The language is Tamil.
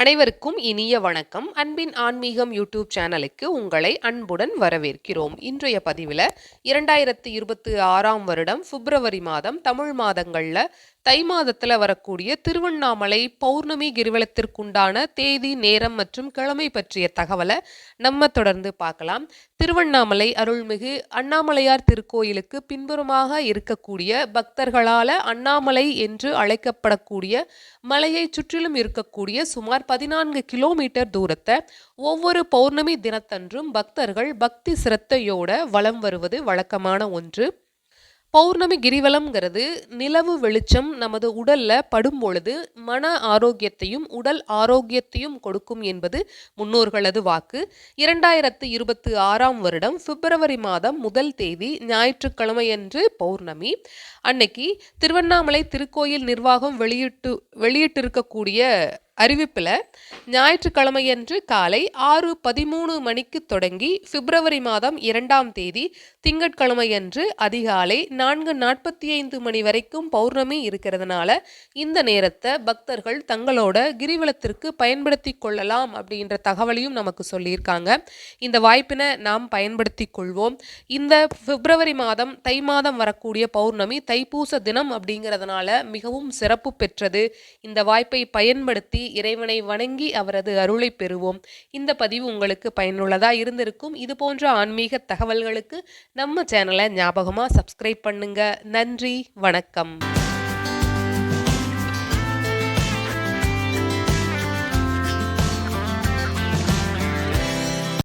அனைவருக்கும் இனிய வணக்கம். அன்பின் ஆன்மீகம் யூடியூப் சேனலுக்கு உங்களை அன்புடன் வரவேற்கிறோம். இன்றைய பதிவில் 2026ஆம் வருடம் பிப்ரவரி மாதம் தமிழ் மாதங்களில் தை மாதத்தில் வரக்கூடிய திருவண்ணாமலை பௌர்ணமி கிரிவலத்திற்குண்டான தேதி, நேரம் மற்றும் கிழமை பற்றிய தகவலை நம்ம தொடர்ந்து பார்க்கலாம். திருவண்ணாமலை அருள்மிகு அண்ணாமலையார் திருக்கோயிலுக்கு பின்புறமாக இருக்கக்கூடிய பக்தர்களால் அண்ணாமலை என்று அழைக்கப்படக்கூடிய மலையை சுற்றிலும் இருக்கக்கூடிய சுமார் 14 கிலோமீட்டர் தூரத்தை ஒவ்வொரு பௌர்ணமி தினத்தன்றும் பக்தர்கள் பக்தி சிரத்தையோட வலம் வருவது வழக்கமான ஒன்று. பௌர்ணமி கிரிவலம்ங்கிறது நிலவு வெளிச்சம் நமது உடல்ல படும் பொழுது மன ஆரோக்கியத்தையும் உடல் ஆரோக்கியத்தையும் கொடுக்கும் என்பது முன்னோர்களது வாக்கு. 2026ஆம் வருடம் பிப்ரவரி மாதம் 1 தேதி ஞாயிற்றுக்கிழமையன்று பௌர்ணமி அன்னைக்கு திருவண்ணாமலை திருக்கோயில் நிர்வாகம் வெளியிட்டிருக்கக்கூடிய அறிவிப்பில் ஞாயிற்றுக்கிழமையன்று காலை 6:13 மணிக்கு தொடங்கி பிப்ரவரி மாதம் 2ஆம் தேதி திங்கட்கிழமையன்று அதிகாலை 4:45 மணி வரைக்கும் பௌர்ணமி இருக்கிறதுனால இந்த நேரத்தை பக்தர்கள் தங்களோட கிரிவலத்திற்கு பயன்படுத்தி கொள்ளலாம் அப்படின்ற தகவலையும் நமக்கு சொல்லியிருக்காங்க. இந்த வாய்ப்பினை நாம் பயன்படுத்தி கொள்வோம். இந்த பிப்ரவரி மாதம் தை மாதம் வரக்கூடிய பௌர்ணமி தைப்பூச தினம் அப்படிங்கிறதுனால மிகவும் சிறப்பு பெற்றது. இந்த வாய்ப்பை பயன்படுத்தி இறைவனை வணங்கி அவரது அருளை பெறுவோம். இந்த பதிவு உங்களுக்கு பயனுள்ளதா இருந்திருக்கும். இது போன்ற ஆன்மீக தகவல்களுக்கு நம்ம சேனலை ஞாபகமா சப்ஸ்கிரைப் பண்ணுங்க. நன்றி, வணக்கம்.